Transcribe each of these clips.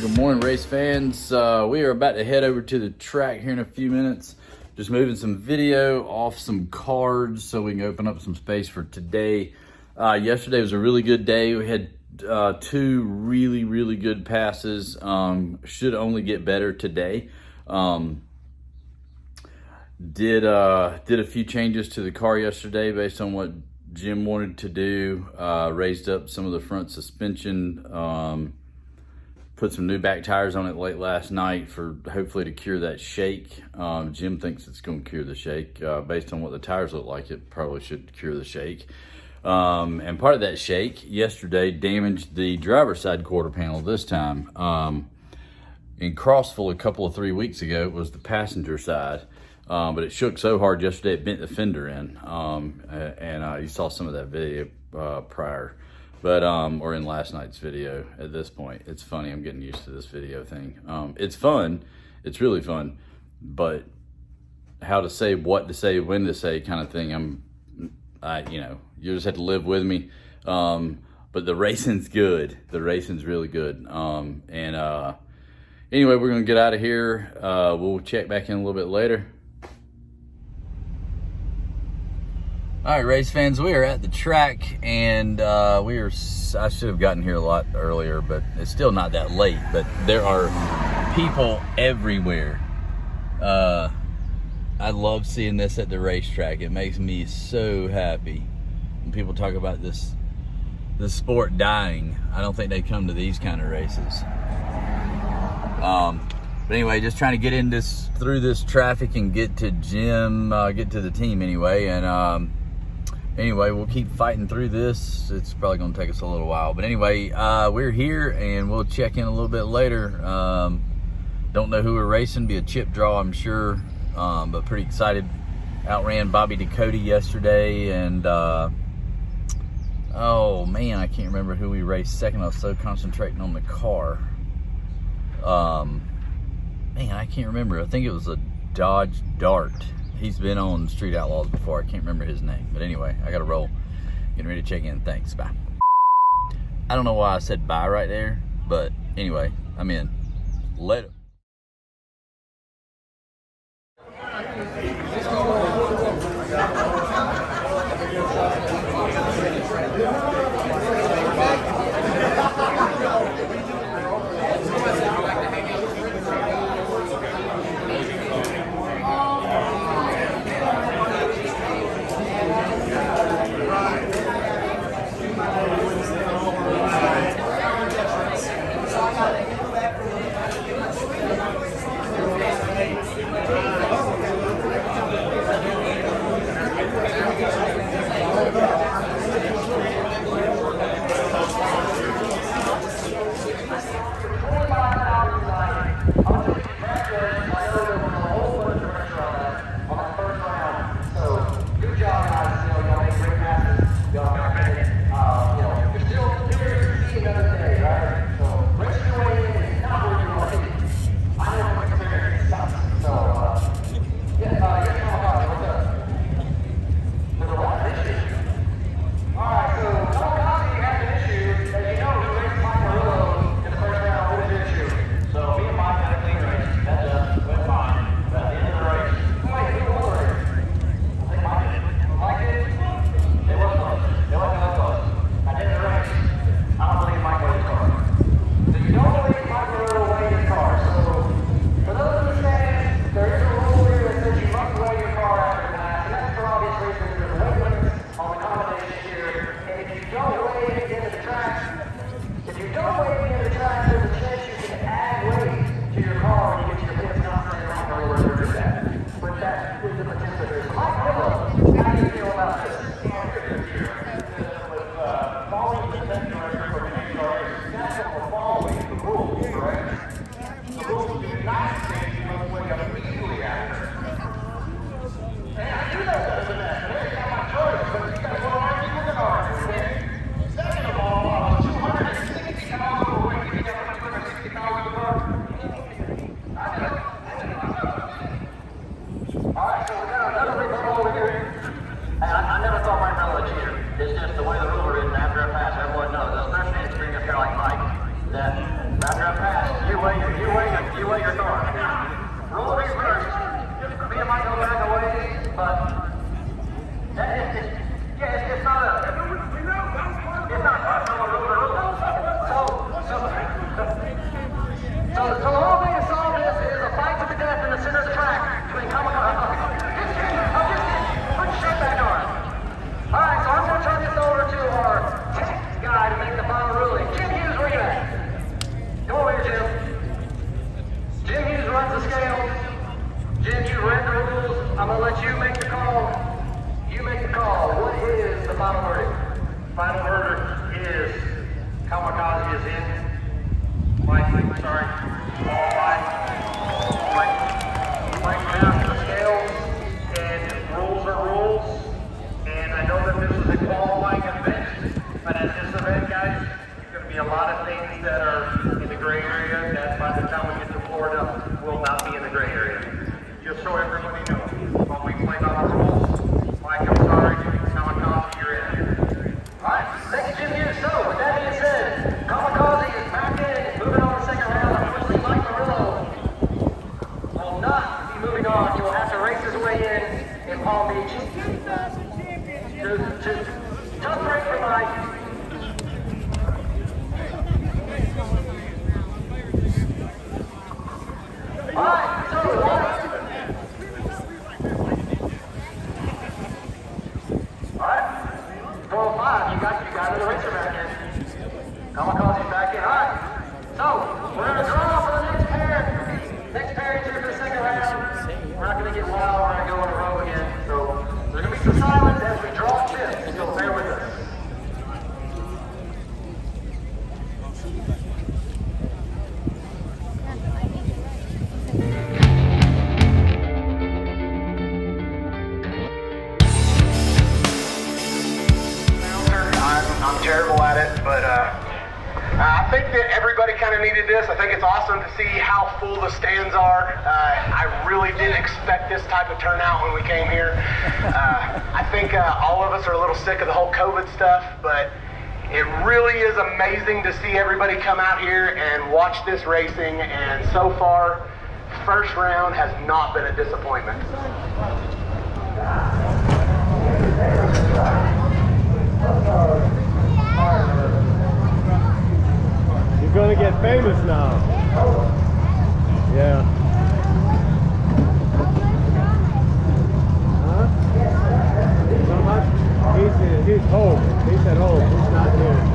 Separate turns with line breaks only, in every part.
Good morning, race fans. We are about to head over to the track here in a few minutes. Just moving some video off some cards so we can open up some space for today. Yesterday was a really good day. We had two really good passes. Should only get better today. Did a few changes to the car yesterday based on what Jim wanted to do. Raised up some of the front suspension. Put some new back tires on it late last night for hopefully to cure that shake. Jim thinks it's going to cure the shake. Based on what the tires look like, it probably should cure the shake. And part of that shake yesterday damaged the driver's side quarter panel this time. In Crossville a couple of 3 weeks ago, it was the passenger side. But it shook so hard yesterday it bent the fender in. And you saw some of that video prior. But, or in last night's video at this point. It's funny, I'm getting used to this video thing. It's fun, it's really fun, but how to say, what to say, when to say kind of thing, you know, you just have to live with me. But the racing's good, the racing's really good. Anyway, we're gonna get out of here. We'll check back in a little bit later. All right, race fans, we are at the track, and I should have gotten here a lot earlier, but it's still not that late, but there are people everywhere. I love seeing this at the racetrack. It makes me so happy when people talk about this sport dying. I don't think they come to these kind of races. But anyway, just trying to get through this traffic and get to Jim, get to the team anyway, and anyway, we'll keep fighting through this. It's probably going to take us a little while. But anyway, we're here, and we'll check in a little bit later. Don't know who we're racing. Be a chip draw, I'm sure. But pretty excited. Outran Bobby Dakota yesterday. And, oh, man, I can't remember who we raced second. I was so concentrating on the car. Man, I can't remember. I think it was a Dodge Dart. He's been on Street Outlaws before. I can't remember his name. But anyway, I got to roll. Getting ready to check in. Thanks. Bye. I don't know why I said bye right there. But anyway, I'm in. Later.
right. All right, so all right, 405, you got the racer back in. Mama calls you back in. All right, so we're gonna draw for the next pair. Next pair is here for the second round. We're not gonna get wild. We're gonna go in a row again. So there's gonna be some silence as we draw chips. So bear with us. I'm terrible at it, but I think that everybody kind of needed this. I think it's awesome to see how full the stands are. I really didn't expect this type of turnout when we came here. I think all of us are a little sick of the whole COVID stuff, but it really is amazing to see everybody come out here and watch this racing, and so far, first round has not been a disappointment.
You're gonna get famous now. Yeah. Huh? So much? He's home. He's at home. He's not here.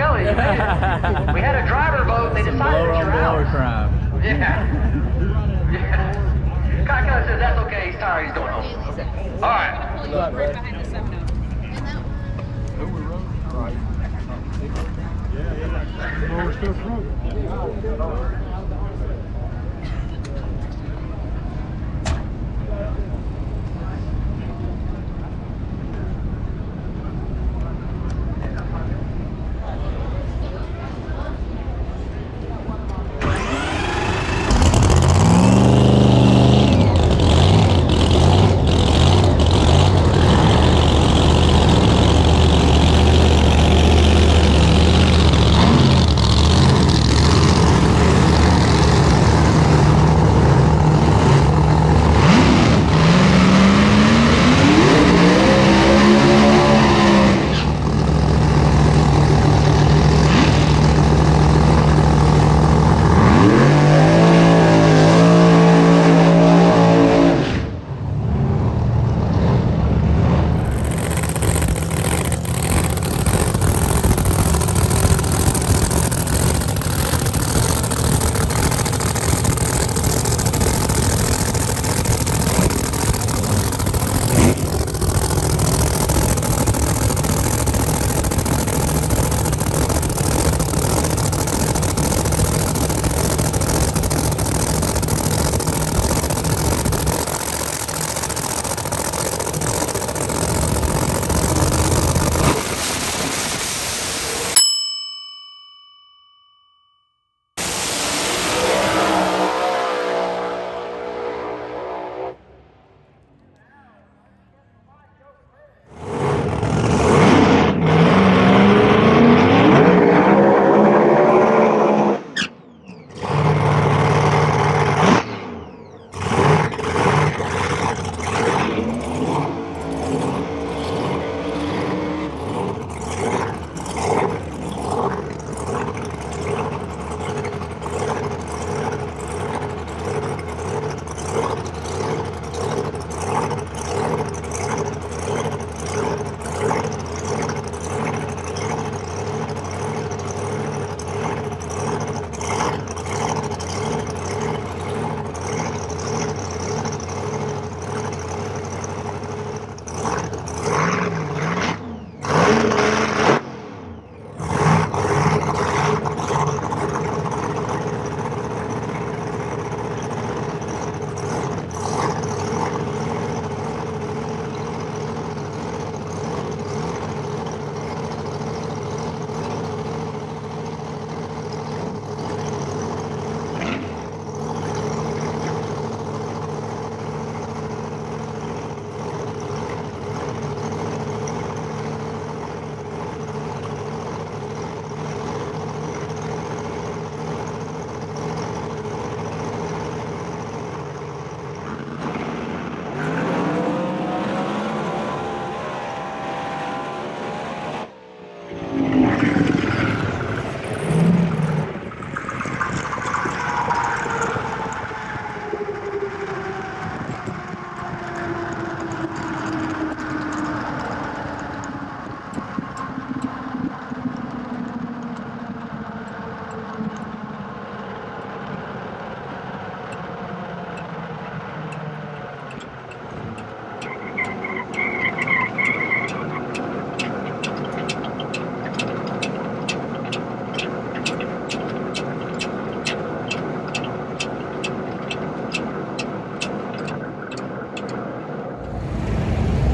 telling you, man. We had a driver vote. They decided
Blower
that
on
you're
blower
out.
crime.
Yeah. Yeah. Cocktail says that's okay. He's tired. He's going home. All right.
Right behind the 7-0.
Oh, we're still smoking.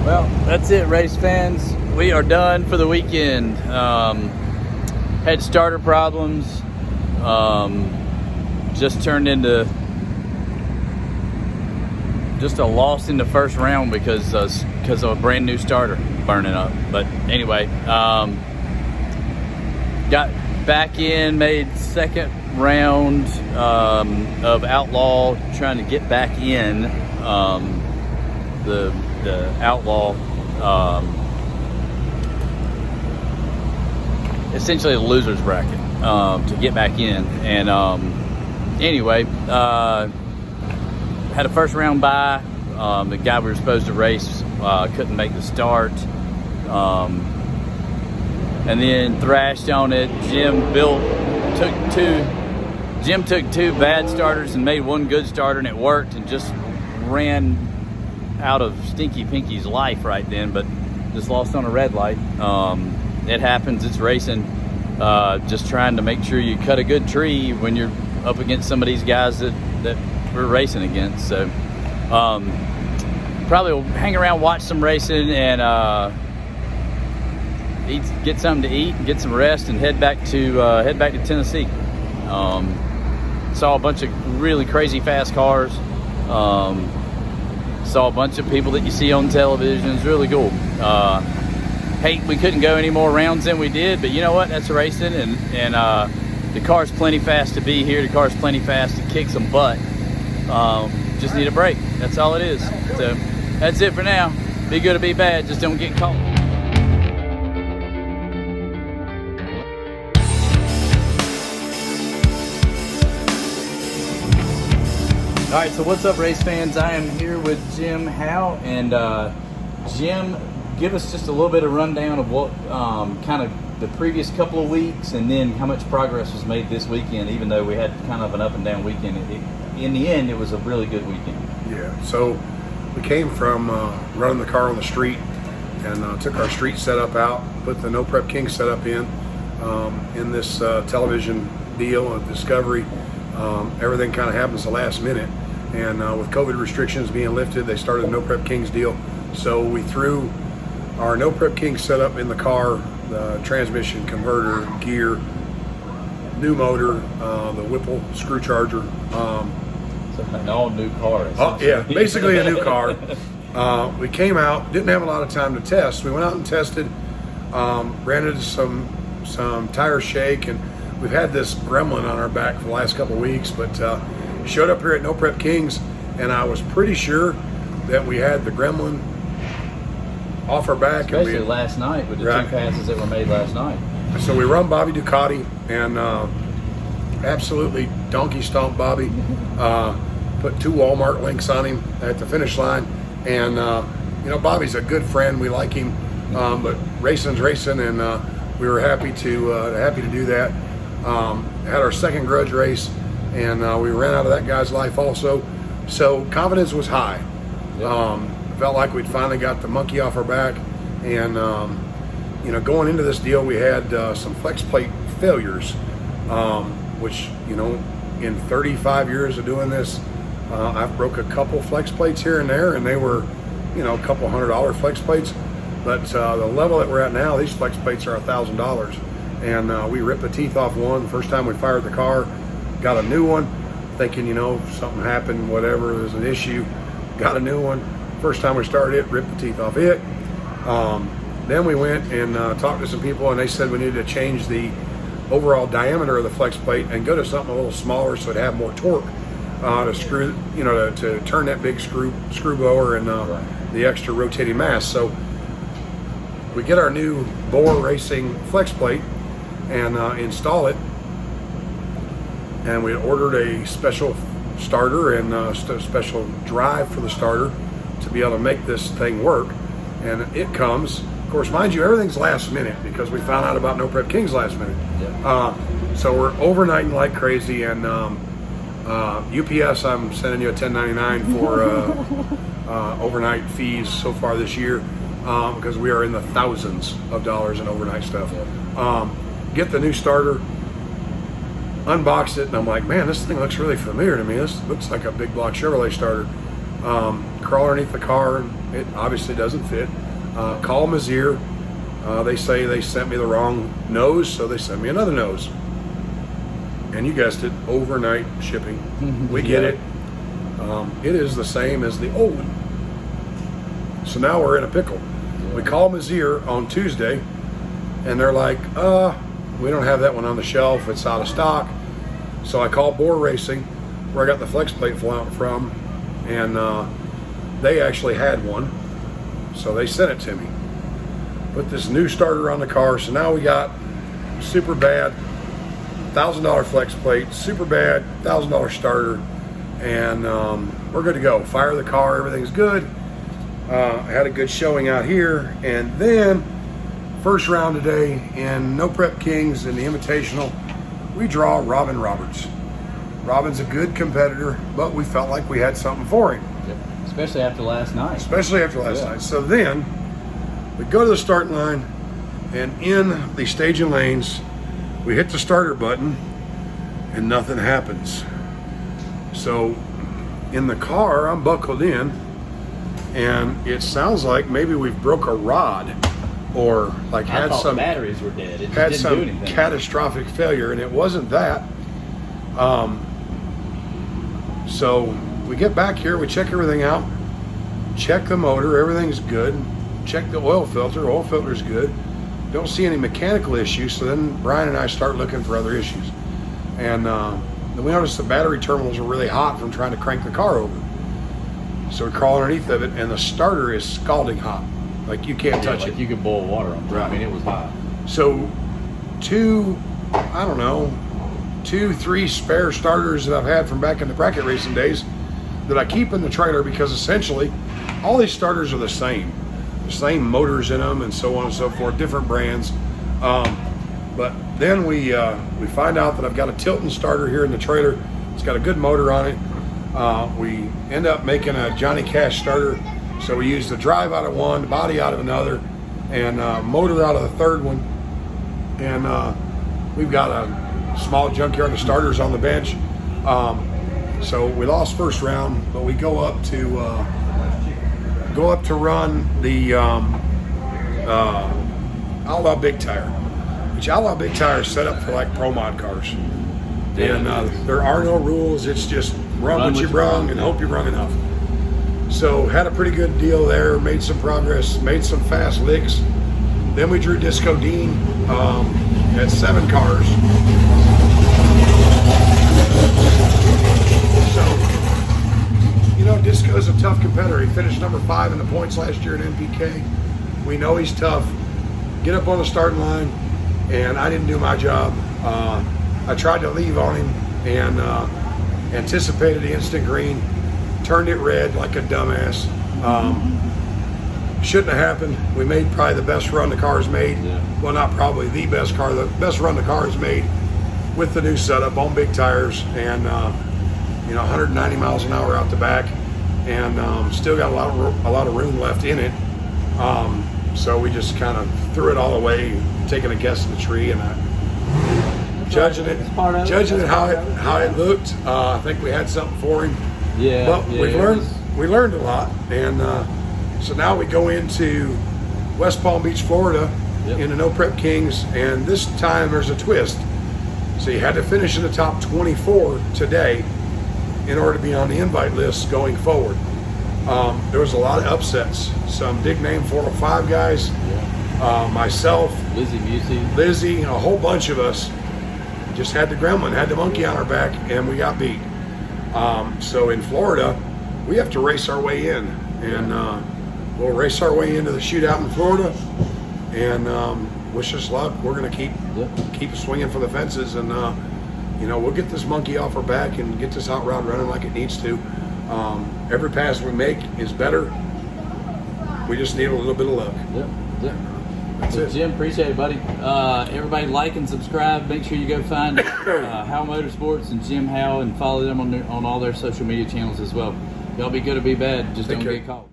Well, that's it, race fans. We are done for the weekend. Had starter problems. Just turned into just a loss in the first round because of a brand new starter burning up. But anyway, got back in, made second round of Outlaw, trying to get back in the Outlaw, essentially the loser's bracket, to get back in. And anyway, had a first round bye. The guy we were supposed to race couldn't make the start. and then thrashed on it. Jim took two bad starters and made one good starter, and it worked, and just ran out of Stinky Pinky's life right then, but just lost on a red light. It happens, it's racing. Just trying to make sure you cut a good tree when you're up against some of these guys that we're racing against. So probably will hang around, watch some racing, and get something to eat and get some rest, and head back to Tennessee. Saw a bunch of really crazy fast cars. Saw a bunch of people that you see on television. It's really cool. Hate we couldn't go any more rounds than we did, but you know what? That's racing, and the car's plenty fast to be here. The car's plenty fast to kick some butt. Just need a break. That's all it is. So that's it for now. Be good or be bad. Just don't get caught. All right, so what's up, race fans? I am here with Jim Howe, and Jim, give us just a little bit of rundown of what kind of the previous couple of weeks, and then how much progress was made this weekend, even though we had kind of an up and down weekend. In the end, it was a really good weekend.
Yeah, so we came from running the car on the street, and took our street setup out, put the No Prep King setup in this television deal of Discovery. Everything kind of happens the last minute, and with COVID restrictions being lifted, they started a No Prep Kings deal. So we threw our No Prep King setup in the car, the transmission, converter, gear, new motor, the Whipple screw charger.
So an all new car.
Yeah, basically a new car. We came out, didn't have a lot of time to test. We went out and tested, ran into some tire shake, and we've had this gremlin on our back for the last couple of weeks, but showed up here at No Prep Kings, and I was pretty sure that we had the gremlin off our back.
Especially last night with the two passes that were made last night.
So we run Bobby Ducati, and absolutely donkey stomp Bobby. Put 2 Walmart links on him at the finish line, and Bobby's a good friend. We like him, but racing's racing, and we were happy to do that. Had our second grudge race, and we ran out of that guy's life also. So confidence was high. Felt like we'd finally got the monkey off our back, and going into this deal, we had some flex plate failures, which in 35 years of doing this, I've broke a couple flex plates here and there, and they were a couple $100 flex plates. But the level that we're at now, these flex plates are $1,000, and we ripped the teeth off one the first time we fired the car. Got a new one, thinking something happened, whatever, there's an issue. Got a new one. First time we started it, ripped the teeth off it. Then we went and talked to some people, and they said we needed to change the overall diameter of the flex plate and go to something a little smaller so it'd have more torque to screw, to turn that big screw blower and the extra rotating mass. So we get our new Bore Racing flex plate and install it, and we ordered a special starter and a special drive for the starter to be able to make this thing work. And it comes, of course, mind you, everything's last minute because we found out about No Prep Kings last minute. So we're overnighting like crazy, and UPS, I'm sending you a 1099 for overnight fees so far this year, because we are in the thousands of dollars in overnight stuff. Get the new starter, unbox it, and I'm like, man, this thing looks really familiar to me. This looks like a big block Chevrolet starter. Crawl underneath the car, and it obviously doesn't fit. Call Mazier. They say they sent me the wrong nose, so they sent me another nose. And you guessed it, overnight shipping. We get it. It is the same as the old one. So now we're in a pickle. We call Mazier on Tuesday, and they're like, we don't have that one on the shelf, it's out of stock. So I called Bore Racing, where I got the flex plate from, and they actually had one, so they sent it to me. Put this new starter on the car, so now we got super bad $1,000 flex plate, super bad $1,000 starter, and we're good to go. Fire the car, everything's good. Had a good showing out here, and then First round today in No Prep Kings in the Invitational, we draw Robin Roberts. Robin's a good competitor, but we felt like we had something for him.
Yep. Especially after last night.
Night. So then we go to the starting line, and in the staging lanes, we hit the starter button, and nothing happens. So in the car, I'm buckled in, and it sounds like maybe we've broke a rod, or like
I thought the batteries were dead. It
had
didn't
some
do anything.
catastrophic failure, and it wasn't that. So we get back here, we check everything out, check the motor, everything's good. Check the oil filter's good. Don't see any mechanical issues. So then Brian and I start looking for other issues, and then we noticed the battery terminals are really hot from trying to crank the car over. So we crawl underneath of it, and the starter is scalding hot. Like you can't touch
like
it.
You could boil water on it.
Right.
I mean, it was hot.
So 2-3 spare starters that I've had from back in the bracket racing days that I keep in the trailer, because essentially all these starters are the same motors in them and so on and so forth, different brands. But then we find out that I've got a Tilton starter here in the trailer. It's got a good motor on it. We end up making a Johnny Cash starter. So we use the drive out of one, the body out of another, and motor out of the third one. And we've got a small junkyard of starters on the bench. So we lost first round, but we go up to run the Outlaw Big Tire, which Outlaw Big Tire is set up for like pro mod cars. And there are no rules. It's just run what you brung and hope you brung enough. So had a pretty good deal there, made some progress, made some fast licks. Then we drew Disco Dean at 7 cars. So, Disco's a tough competitor. He finished number 5 in the points last year at NPK. We know he's tough. Get up on the starting line, and I didn't do my job. I tried to leave on him and anticipated the instant green. Turned it red like a dumbass. Shouldn't have happened. We made probably the best run the car's made. Yeah. Well, not probably the best run the car's made with the new setup on big tires, and 190 miles an hour out the back, and still got a lot of room left in it. So we just kind of threw it all away, taking a guess at the tree, and judging it how it looked. I think we had something for him.
Yeah,
but we learned a lot, and so now we go into West Palm Beach, Florida, in the No Prep Kings, and this time there's a twist. So you had to finish in the top 24 today in order to be on the invite list going forward. There was a lot of upsets. Some big name 405 guys, myself, Lizzie, a whole bunch of us just had the gremlin, had the monkey on our back, and we got beat. So in Florida, we have to race our way in, and we'll race our way into the shootout in Florida, and wish us luck. We're going to keep swinging for the fences, and we'll get this monkey off our back and get this hot rod running like it needs to. Every pass we make is better. We just need a little bit of luck. That's it.
Jim, appreciate it, buddy. Everybody like and subscribe. Make sure you go find Howe Motorsports and Jim Howe and follow them on all their social media channels as well. Y'all be good or be bad. Just don't get caught.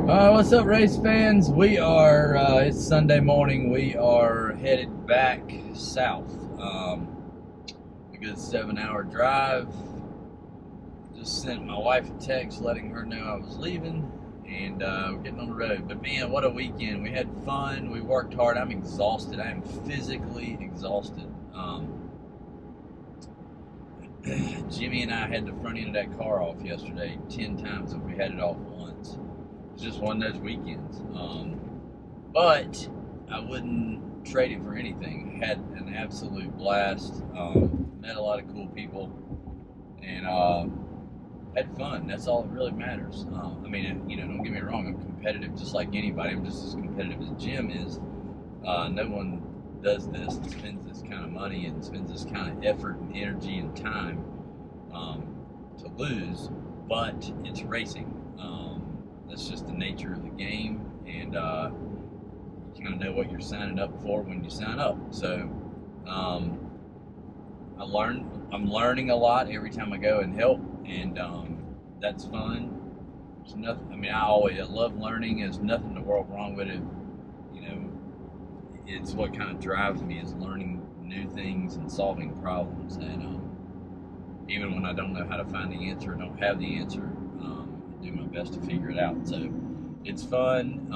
What's up, race fans? We are, it's Sunday morning. We are headed back south. A good 7-hour drive. Just sent my wife a text letting her know I was leaving, and we're getting on the road. But man, what a weekend. We had fun. We worked hard. I'm exhausted. I am physically exhausted. Jimmy and I had the front end of that car off yesterday 10 times if we had it off once. It's just one of those weekends. But I wouldn't trade it for anything. Had an absolute blast. Met a lot of cool people, and had fun. That's all that really matters. Don't get me wrong. I'm competitive just like anybody. I'm just as competitive as Jim is. No one does this and spends this kind of money and spends this kind of effort and energy and time to lose, but it's racing. That's just the nature of the game, and you kind of know what you're signing up for when you sign up. So I'm learning a lot every time I go and help, and that's fun. There's nothing. I mean, I love learning. There's nothing in the world wrong with it. You know, it's what kind of drives me is learning new things and solving problems. And even when I don't know how to find the answer or don't have the answer, I do my best to figure it out. So it's fun.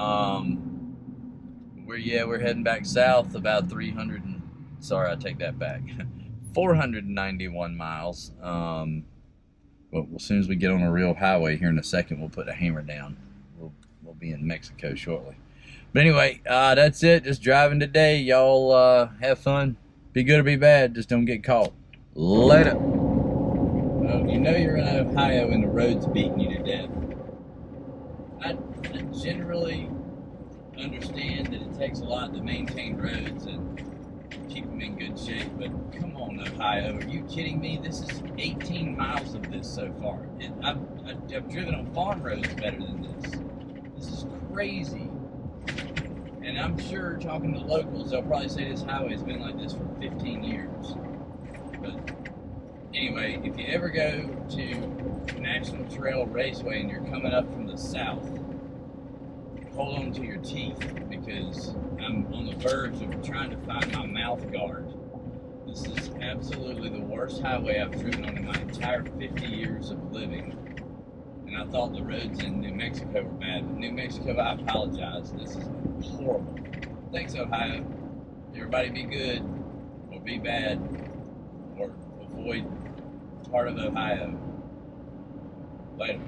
We're heading back south about 491 miles. Well, as soon as we get on a real highway here in a second, we'll put a hammer down. We'll be in Mexico shortly. But anyway, that's it. Just driving today. Y'all have fun. Be good or be bad. Just don't get caught. Later. You know you're in Ohio and the road's beating you to death. I generally understand that it takes a lot to maintain roads and keep them in good shape, but come on, Ohio, are you kidding me? This is 18 miles of this so far. I've driven on farm roads better than this. This is crazy. And I'm sure talking to locals, they'll probably say this highway's been like this for 15 years. But anyway, if you ever go to National Trail Raceway and you're coming up from the south, hold on to your teeth, because I'm on the verge of trying to find my mouth guard. This is absolutely the worst highway I've driven on in my entire 50 years of living. And I thought the roads in New Mexico were bad, but New Mexico, I apologize. This is horrible. Thanks, Ohio. Everybody be good, or be bad, or avoid part of Ohio. Later.